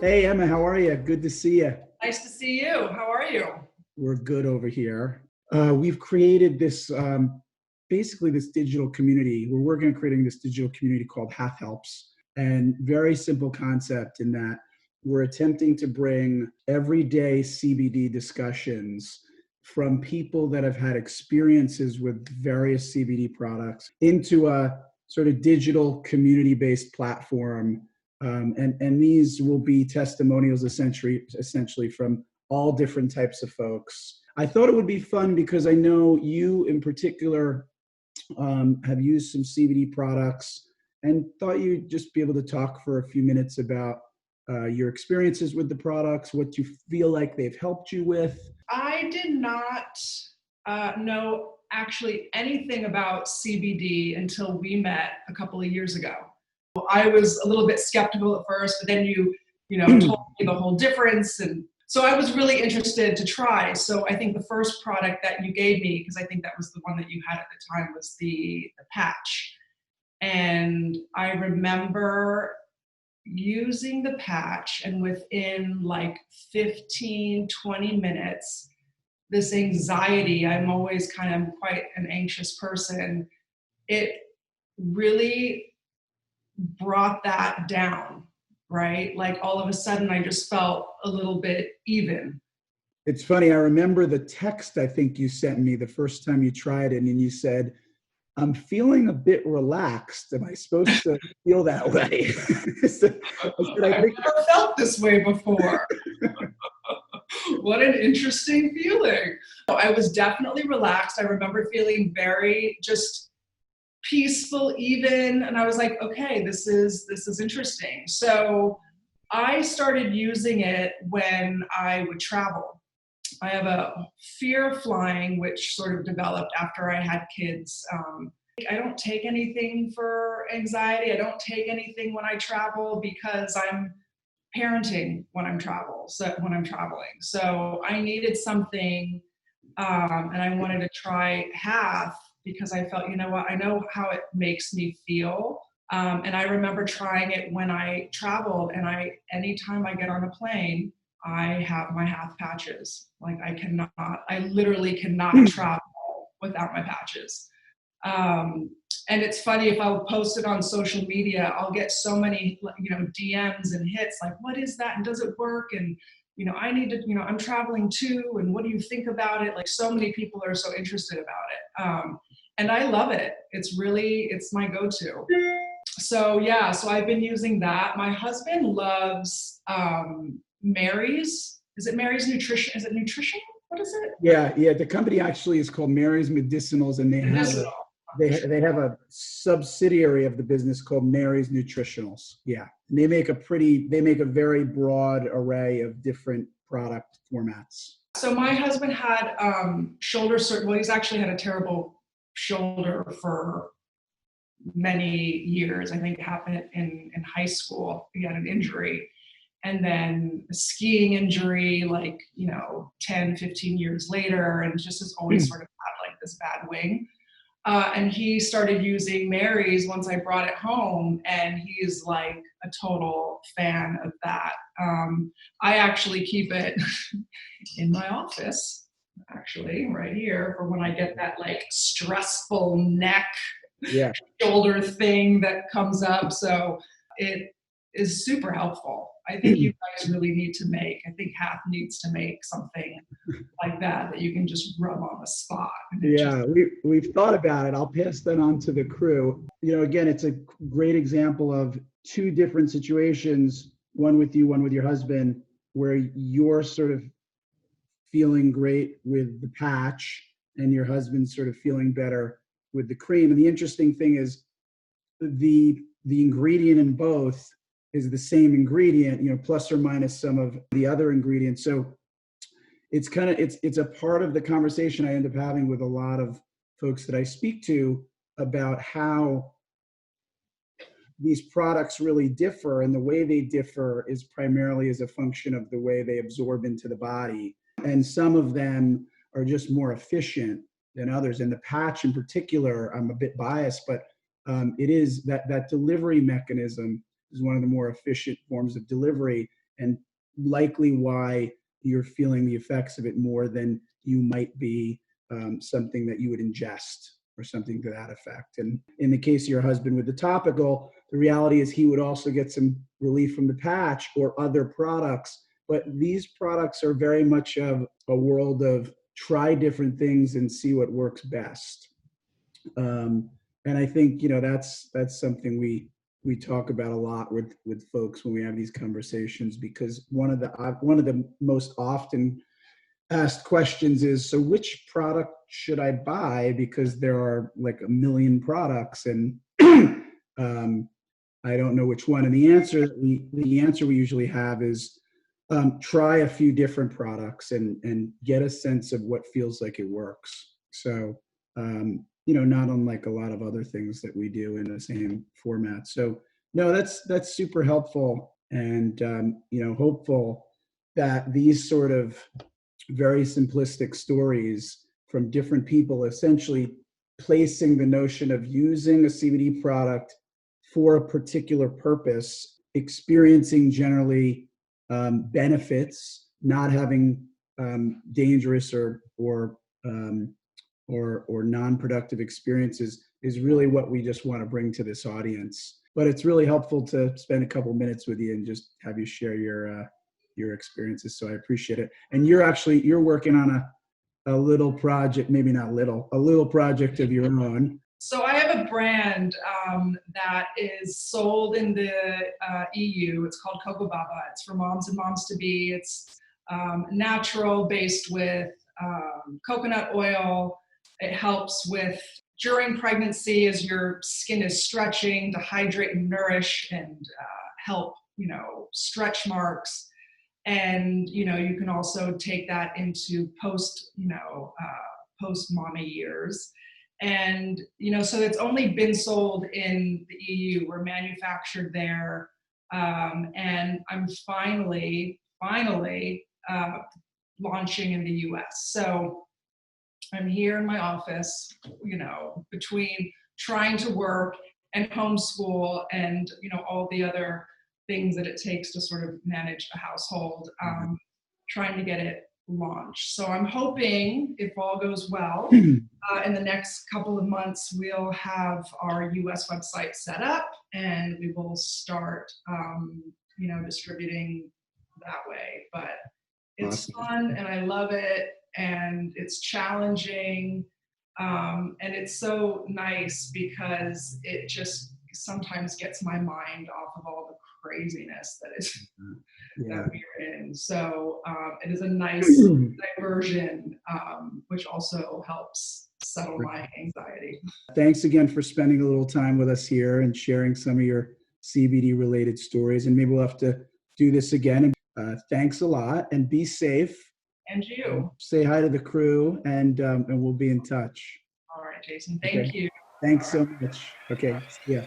Hey, Emma, how are you? Good to see you. Nice to see you. How are you? We're good over here. We've created this, basically this digital community. We're working on creating this digital community called HATH Helps. And very simple concept in that we're attempting to bring everyday CBD discussions from people that have had experiences with various CBD products into a sort of digital community-based platform. And these will be testimonials essentially from all different types of folks. I thought it would be fun because I know you in particular have used some CBD products and thought you'd just be able to talk for a few minutes about your experiences with the products, what you feel like they've helped you with. I did not know actually anything about CBD until we met a couple of years ago. I was a little bit skeptical at first, but then you told me the whole difference. And so I was really interested to try. So I think the first product that you gave me, because I think that was the one that you had at the time, was the patch. And I remember using the patch, and within like 15, 20 minutes, this anxiety, I'm always kind of quite an anxious person, it really brought that down, right? Like all of a sudden I just felt a little bit even. It's funny, I remember the text I think you sent me the first time you tried it, and you said, I'm feeling a bit relaxed. Am I supposed to feel that way? I've never felt this way before. What an interesting feeling. I was definitely relaxed. I remember feeling very just peaceful, even, and I was like, okay, this is interesting. So I started using it when I would travel. I have a fear of flying, which sort of developed after I had kids. I don't take anything for anxiety. I don't take anything when I travel because I'm parenting when I'm traveling. So I needed something, and I wanted to try HATH because I felt, you know what, I know how it makes me feel. And I remember trying it when I traveled, and anytime I get on a plane, I have my HATH patches. Like I literally cannot travel without my patches. And it's funny, if I'll post it on social media, I'll get so many, DMs and hits like, what is that? And does it work? And, I need to, I'm traveling too. And what do you think about it? Like so many people are so interested about it. And I love it. It's my go-to. So yeah, so I've been using that. My husband loves Mary's. Is it Mary's Nutrition? Is it nutrition? What is it? Yeah. The company actually is called Mary's Medicinals, and they have a subsidiary of the business called Mary's Nutritionals. Yeah, and they make a very broad array of different product formats. So my husband had shoulder surgery. Well, he's actually had a terrible shoulder for many years. I think it happened in high school. He had an injury, and then a skiing injury, 10, 15 years later, and just has always sort of had like this bad wing. And he started using Mary's once I brought it home, and he's like a total fan of that. I actually keep it in my office, actually, right here, for when I get that like stressful neck, shoulder thing that comes up. So it is super helpful. I think you guys really need to I think HATH needs to make something like that you can just rub on the spot. Yeah, we've thought about it. I'll pass that on to the crew. Again, it's a great example of two different situations, one with you, one with your husband, where you're sort of feeling great with the patch and your husband's sort of feeling better with the cream. And the interesting thing is the ingredient in both is the same ingredient, plus or minus some of the other ingredients. So it's a part of the conversation I end up having with a lot of folks that I speak to about how these products really differ, and the way they differ is primarily as a function of the way they absorb into the body. And some of them are just more efficient than others. And the patch in particular, I'm a bit biased, but it is that delivery mechanism is one of the more efficient forms of delivery. and likely why you're feeling the effects of it more than you might be something that you would ingest or something to that effect. And in the case of your husband with the topical, the reality is he would also get some relief from the patch or other products. But these products are very much of a world of try different things and see what works best. And I think, that's something we talk about a lot with folks when we have these conversations, because one of the most often asked questions is, so which product should I buy? Because there are like a million products, and I don't know which one. And the answer we usually have is try a few different products and get a sense of what feels like it works. So not unlike a lot of other things that we do in the same format. So no, that's super helpful, and hopeful that these sort of very simplistic stories from different people, essentially placing the notion of using a CBD product for a particular purpose, experiencing generally benefits, not having dangerous or non-productive experiences, is really what we just want to bring to this audience. But it's really helpful to spend a couple minutes with you and just have you share your experiences. So I appreciate it. And you're working on a little project, maybe not little, a little project of your own. So I have a brand that is sold in the EU. It's called Coco Baba. It's for moms and moms-to-be. It's natural, based with coconut oil. It helps with during pregnancy as your skin is stretching to hydrate and nourish and help, stretch marks. And, you can also take that into post mommy years. And, so it's only been sold in the EU. We're manufactured there. And I'm finally launching in the US. So I'm here in my office, between trying to work and homeschool and, all the other things that it takes to sort of manage a household, trying to get it launched. So I'm hoping, if all goes well, in the next couple of months, we'll have our US website set up and we will start, distributing that way. But it's fun and I love it, and it's challenging. And it's so nice because it just sometimes gets my mind off of all the craziness that is that we're in. So it is a nice diversion, which also helps settle my anxiety. Thanks again for spending a little time with us here and sharing some of your CBD related stories. And maybe we'll have to do this again. Thanks a lot, and be safe. And you. Say hi to the crew, and we'll be in touch. All right, Jason. Thank you. Thanks so much. Okay. See ya.